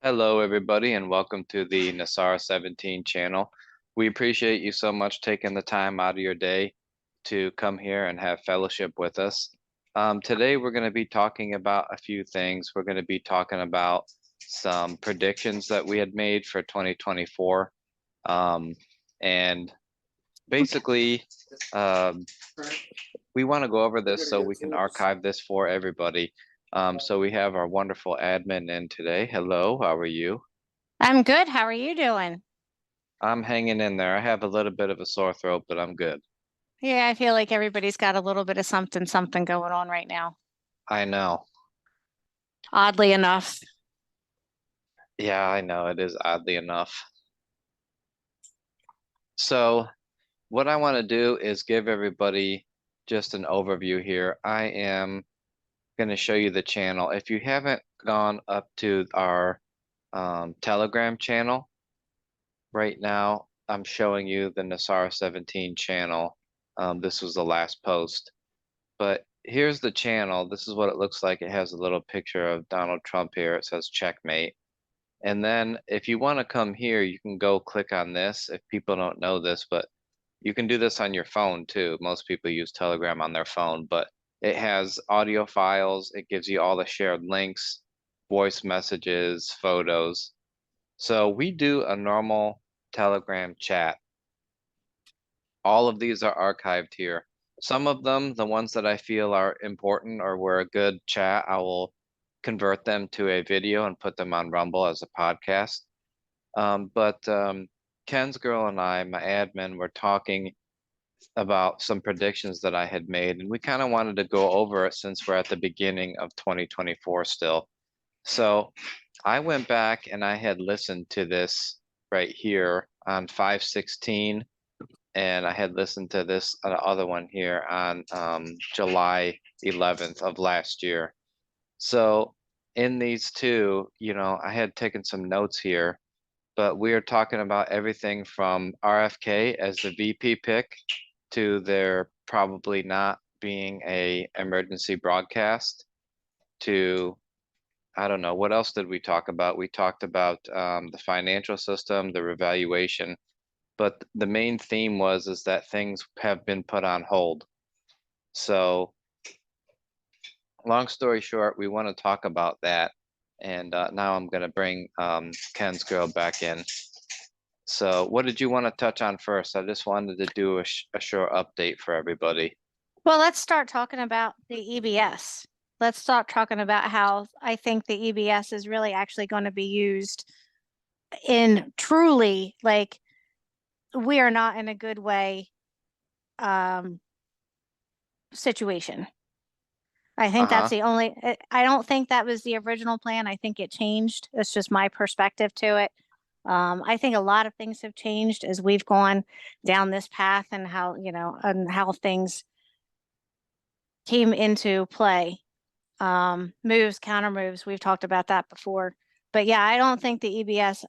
Hello, everybody, and welcome to the N17 channel. We appreciate you so much taking the time out of your day to come here and have fellowship with us. Today, we're going to be talking about a few things. We're going to be talking about some predictions that we had made for 2024. And basically, um, we want to go over this so we can archive this for everybody. So we have our wonderful admin in today. Hello, how are you? I'm good. How are you doing? I'm hanging in there. I have a little bit of a sore throat, but I'm good. Yeah, I feel like everybody's got a little bit of something going on right now. I know. Oddly enough. Yeah, I know. It is oddly enough. So, what I want to do is give everybody just an overview here. I am going to show you the channel. If you haven't gone up to our Telegram channel, right now I'm showing you the Nasara 17 channel. This was the last post. But here's the channel. This is what it looks like. It has a little picture of Donald Trump here. It says checkmate. And then if you want to come here, you can go click on this. If people don't know this, but you can do this on your phone too. Most people use Telegram on their phone, but it has audio files. It gives you all the shared links, voice messages, photos. So we do a normal Telegram chat. All of these are archived here. Some of them, the ones that I feel are important or were a good chat, I will convert them to a video and put them on Rumble as a podcast. But Ken's girl and I, my admin, were talking about some predictions that I had made, and we kind of wanted to go over it since we're at the beginning of 2024 still. So I went back and I had listened to this right here on 5/16, and I had listened to this other one here on July 11th of last year. So in these two, I had taken some notes here, but we are talking about everything from RFK as the VP pick to there probably not being a emergency broadcast to I don't know, what else did we talk about? We talked about the financial system, the revaluation, but the main theme was is that things have been put on hold. So long story short, we want to talk about that. And now I'm going to bring Ken's girl back in. So what did you want to touch on first? I just wanted to do a short update for everybody. Well, let's start talking about the EBS. Let's start talking about how I think the EBS is really actually going to be used in truly like we are not in a good way um situation. I think that's Uh-huh. the only I don't think that was the original plan. I think it changed. It's just my perspective to it. I think a lot of things have changed as we've gone down this path and how, and how things came into play. Moves, counter moves, we've talked about that before. But yeah, I don't think the EBS,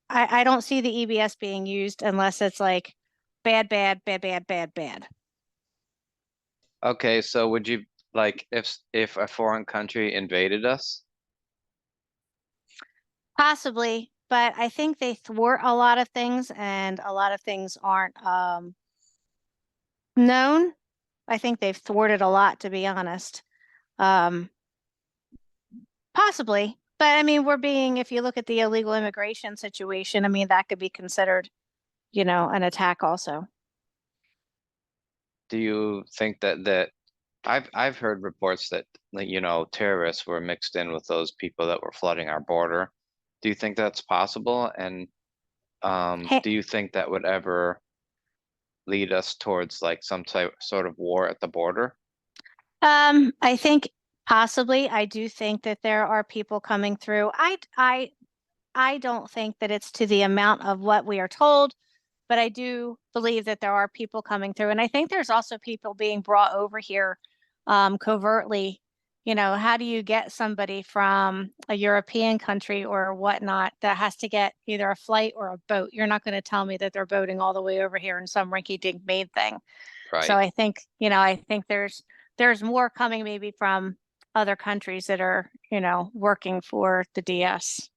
I don't see the EBS being used unless it's like bad, bad, bad, bad, bad, bad. Okay, so would you like if a foreign country invaded us? Possibly, but I think they thwart a lot of things and a lot of things aren't known. I think they've thwarted a lot, to be honest. Um, Possibly. But I mean, if you look at the illegal immigration situation, I mean, that could be considered, an attack also. Do you think that I've heard reports that like, terrorists were mixed in with those people that were flooding our border. Do you think that's possible? And Hey, do you think that would ever lead us towards like some type sort of war at the border? I think possibly I do think that there are people coming through. I don't think that it's to the amount of what we are told, but I do believe that there are people coming through. And I think there's also people being brought over here covertly. How do you get somebody from a European country or whatnot that has to get either a flight or a boat? You're not going to tell me that they're boating all the way over here in some rinky-dink made thing. So Right. I think there's more coming maybe from other countries that are, working for the DS.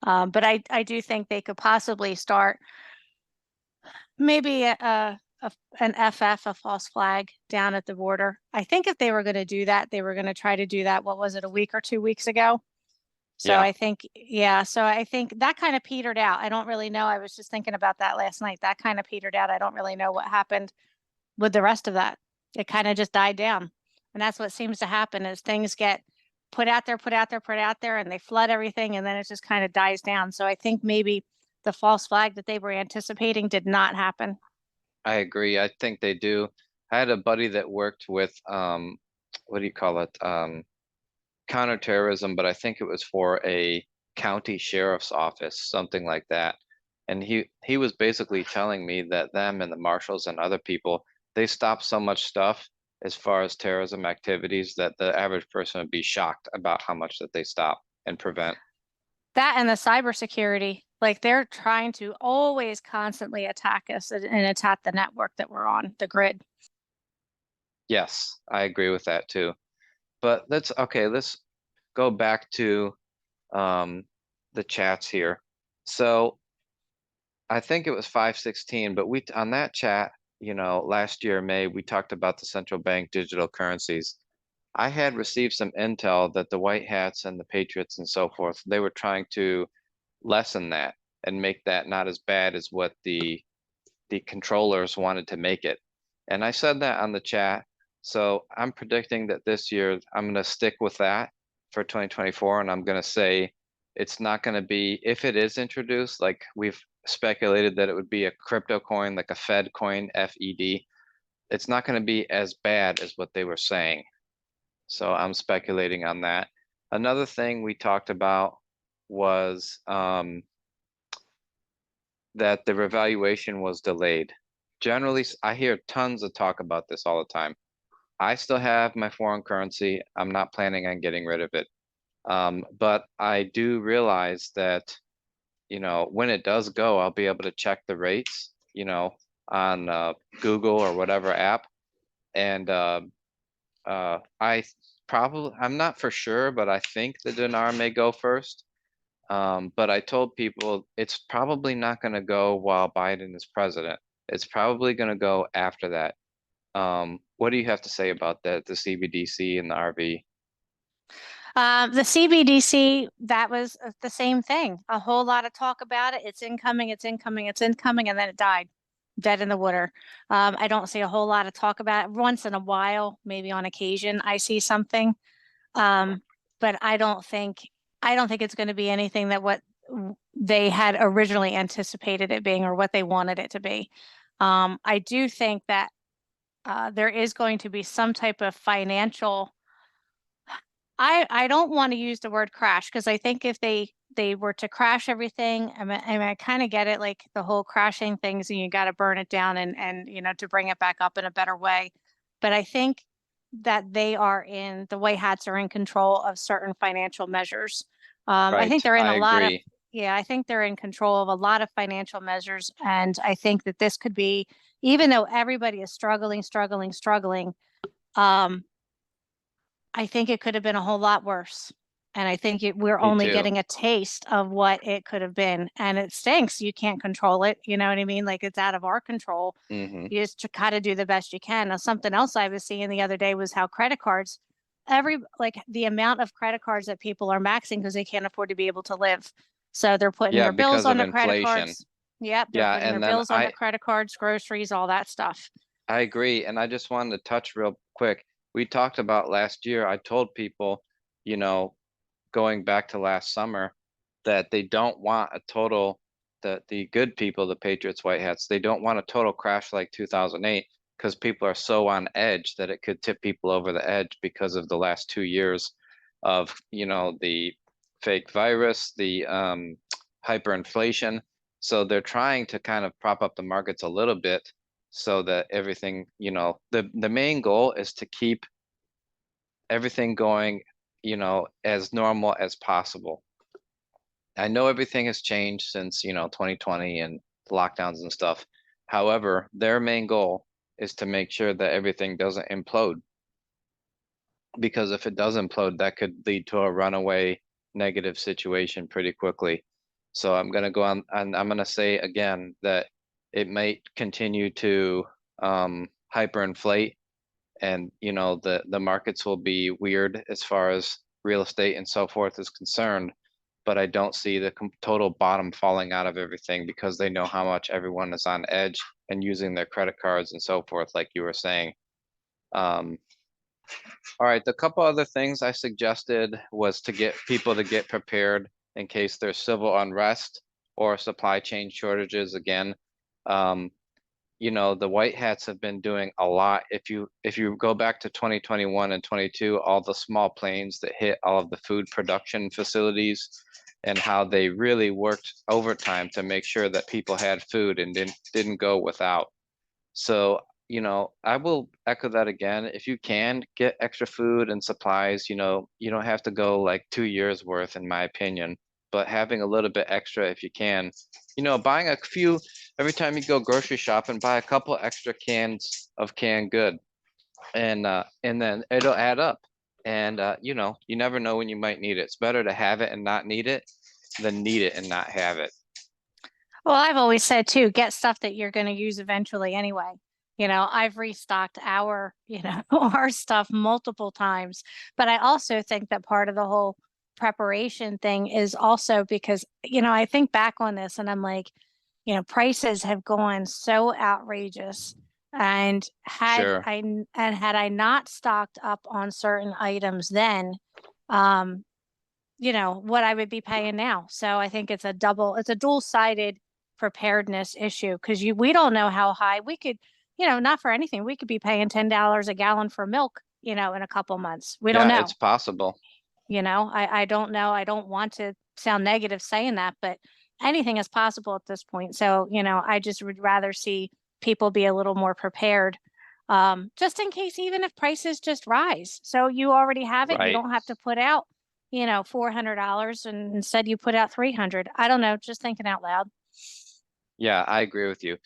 But I do think they could possibly start maybe an FF, a false flag down at the border. I think if they were going to do that, they were going to try to do that. What was it, a week or 2 weeks ago? So Yeah, I think, yeah, so I think that kind of petered out. I don't really know. I was just thinking about that last night. That kind of petered out. I don't really know what happened with the rest of that. It kind of just died down. And that's what seems to happen is things get put out there, put out there, put out there, and they flood everything, and then it just kind of dies down. So I think maybe the false flag that they were anticipating did not happen. I agree. I think they do. I had a buddy that worked with what do you call it? Counterterrorism, but I think it was for a county sheriff's office, something like that. And he was basically telling me that them and the marshals and other people, they stop so much stuff as far as terrorism activities that the average person would be shocked about how much that they stop and prevent. That and the cybersecurity, like they're trying to always constantly attack us and attack the network that we're on, the grid. Yes, I agree with that too. But let's go back to um the chats here. So I think it was 516, but we on that chat, last year, May, we talked about the central bank digital currencies. I had received some intel that the White Hats and the Patriots and so forth, they were trying to lessen that and make that not as bad as what the controllers wanted to make it. And I said that on the chat. So I'm predicting that this year I'm going to stick with that for 2024. And I'm going to say it's not going to be, if it is introduced, like we've speculated that it would be a crypto coin, like a Fed coin, FED. It's not going to be as bad as what they were saying. So I'm speculating on that. Another thing we talked about was that the revaluation was delayed. Generally, I hear tons of talk about this all the time. I still have my foreign currency. I'm not planning on getting rid of it. But I do realize that, when it does go, I'll be able to check the rates, on Google or whatever app. And I'm not for sure, but I think the dinar may go first. But I told people it's probably not going to go while Biden is president. It's probably going to go after that. What do you have to say about that, the CBDC and the RV? The CBDC, that was the same thing. A whole lot of talk about it. It's incoming, it's incoming, it's incoming, and then it died, dead in the water. I don't see a whole lot of talk about it. Once in a while, maybe on occasion, I see something. Um, but I don't think it's going to be anything that what they had originally anticipated it being or what they wanted it to be. I do think that there is going to be some type of financial. I don't want to use the word crash because I think if they were to crash everything, I kind of get it, like the whole crashing things, and you got to burn it down and to bring it back up in a better way. But I think that the white hats are in control of certain financial measures. I think Right, they're in I a lot of agree. yeah, I think they're in control of a lot of financial measures, and I think that this could be, even though everybody is struggling, struggling, struggling. Um, I think it could have been a whole lot worse. And I think we're Me only too. getting a taste of what it could have been. And it stinks. You can't control it. You know what I mean? Like it's out of our control. Hmm. You just try to do the best you can. Now, something else I was seeing the other day was how credit cards, like the amount of credit cards that people are maxing because they can't afford to be able to live. So they're putting Yeah, their bills because on of their credit inflation. cards. Yep, they're Yeah, putting their and then bills on their credit cards, groceries, all that stuff. I agree. And I just wanted to touch real quick. We talked about last year. I told people, you know, going back to last summer that they don't want a total the good people, the Patriots, White Hats, they don't want a total crash like 2008 because people are so on edge that it could tip people over the edge because of the last 2 years of, the fake virus, the hyperinflation. So they're trying to kind of prop up the markets a little bit so that everything, the main goal is to keep everything going, as normal as possible. I know everything has changed since, 2020 and lockdowns and stuff. However, their main goal is to make sure that everything doesn't implode, because if it does implode, that could lead to a runaway negative situation pretty quickly. So I'm going to go on, and I'm going to say again that it might continue to hyperinflate, and the markets will be weird as far as real estate and so forth is concerned. But I don't see the total bottom falling out of everything because they know how much everyone is on edge and using their credit cards and so forth, like you were saying. Um, all right, the couple other things I suggested was to get people to get prepared in case there's civil unrest or supply chain shortages again. Um, the white hats have been doing a lot. If you go back to 2021 and 22, all the small planes that hit all of the food production facilities and how they really worked overtime to make sure that people had food and didn't go without. So, I will echo that again. If you can get extra food and supplies, you don't have to go like 2 years worth, in my opinion, but having a little bit extra if you can, buying a few every time you go grocery shopping, buy a couple extra cans of canned good, and then it'll add up. And you never know when you might need it. It's better to have it and not need it than need it and not have it. Well, I've always said too, get stuff that you're going to use eventually anyway. I've restocked our stuff multiple times, but I also think that part of the whole preparation thing is also because, I think back on this and I'm like, prices have gone so outrageous. And Sure. had I not stocked up on certain items then, um, what I would be paying now. So I think it's a dual-sided preparedness issue because we don't know how high we could, not for anything, we could be paying $10 a gallon for milk, in a couple months. We don't Yeah, it's know. possible. I don't know. I don't want to sound negative saying that, but anything is possible at this point. So, I just would rather see people be a little more prepared, just in case, even if prices just rise. So you already have it. You Right. don't have to put out, $400 and instead you put out 300. I don't know, just thinking out loud. Yeah, I agree with you.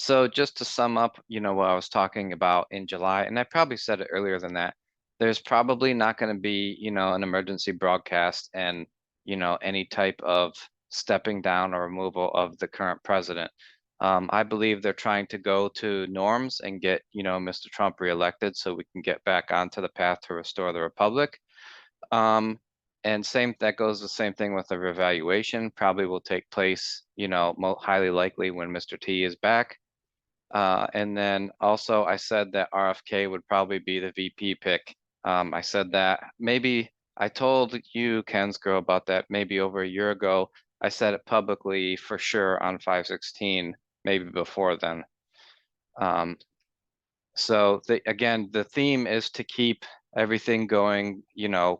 So just to sum up, what I was talking about in July, and I probably said it earlier than that, there's probably not going to be, an emergency broadcast and, any type of stepping down or removal of the current president. I believe they're trying to go to norms and get, Mr. Trump reelected so we can get back onto the path to restore the republic. Um, and that goes the same thing with the revaluation. Probably will take place, highly likely when Mr. T is back. And then also I said that RFK would probably be the VP pick. I said that maybe I told you, Ken's girl, about that maybe over a year ago. I said it publicly for sure on 516, maybe before then. Um, so again, the theme is to keep everything going,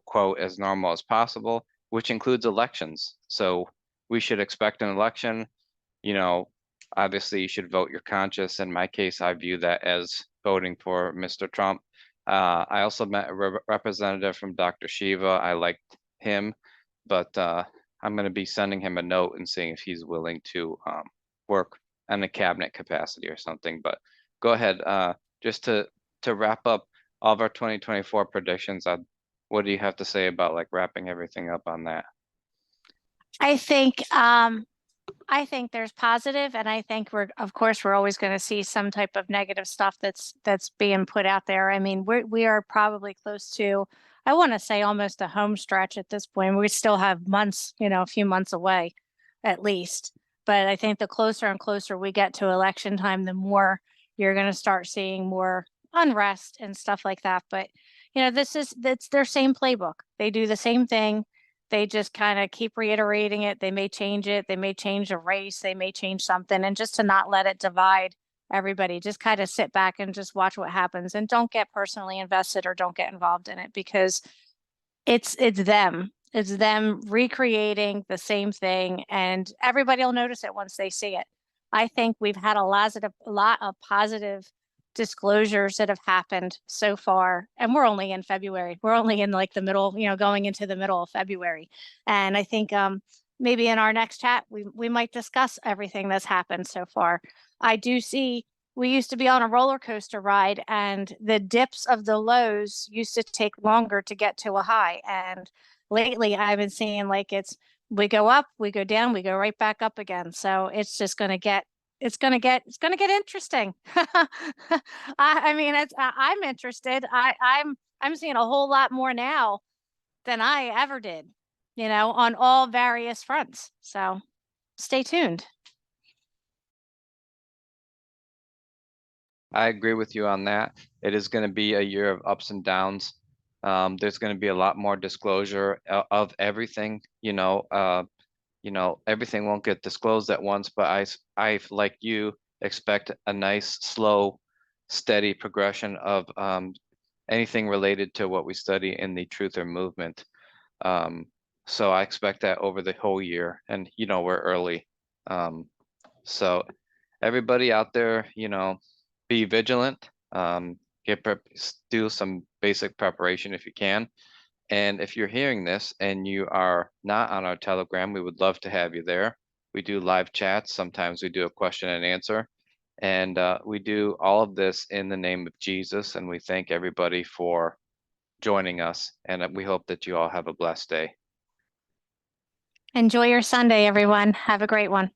quote, as normal as possible, which includes elections. So we should expect an election. You know, Obviously you should vote your conscience. In my case, I view that as voting for Mr. Trump. I also met a representative from Dr. Shiva. I liked him, but I'm going to be sending him a note and seeing if he's willing to work in a cabinet capacity or something. But go ahead. Just to wrap up all of our 2024 predictions, what do you have to say about like wrapping everything up on that? I think I think there's positive, and I think of course, we're always going to see some type of negative stuff that's being put out there. I mean, we are probably close to, I want to say almost a home stretch at this point. We still have months, a few months away at least. But I think the closer and closer we get to election time, the more you're going to start seeing more unrest and stuff like that. But that's their same playbook. They do the same thing. They just kind of keep reiterating it. They may change it. They may change a race. They may change something. And just to not let it divide everybody, just kind of sit back and just watch what happens and don't get personally invested or don't get involved in it because it's them. It's them recreating the same thing and everybody will notice it once they see it. I think we've had a lot of positive disclosures that have happened so far, and we're only in February. We're only in like the middle, going into the middle of February. And I think maybe in our next chat we might discuss everything that's happened so far. I do see we used to be on a roller coaster ride and the dips of the lows used to take longer to get to a high. And lately I've been seeing like we go up, we go down, we go right back up again. So it's just it's gonna get interesting. I mean, I'm interested. I'm seeing a whole lot more now than I ever did, on all various fronts. So stay tuned. I agree with you on that. It is going to be a year of ups and downs. There's going to be a lot more disclosure of everything. Everything won't get disclosed at once, but like you, expect a nice, slow, steady progression of anything related to what we study in the Truth or Movement. Um, so I expect that over the whole year, and we're early. So everybody out there, be vigilant. Do some basic preparation if you can. And if you're hearing this and you are not on our Telegram, we would love to have you there. We do live chats. Sometimes we do a question and answer. And we do all of this in the name of Jesus. And we thank everybody for joining us. And we hope that you all have a blessed day. Enjoy your Sunday, everyone. Have a great one.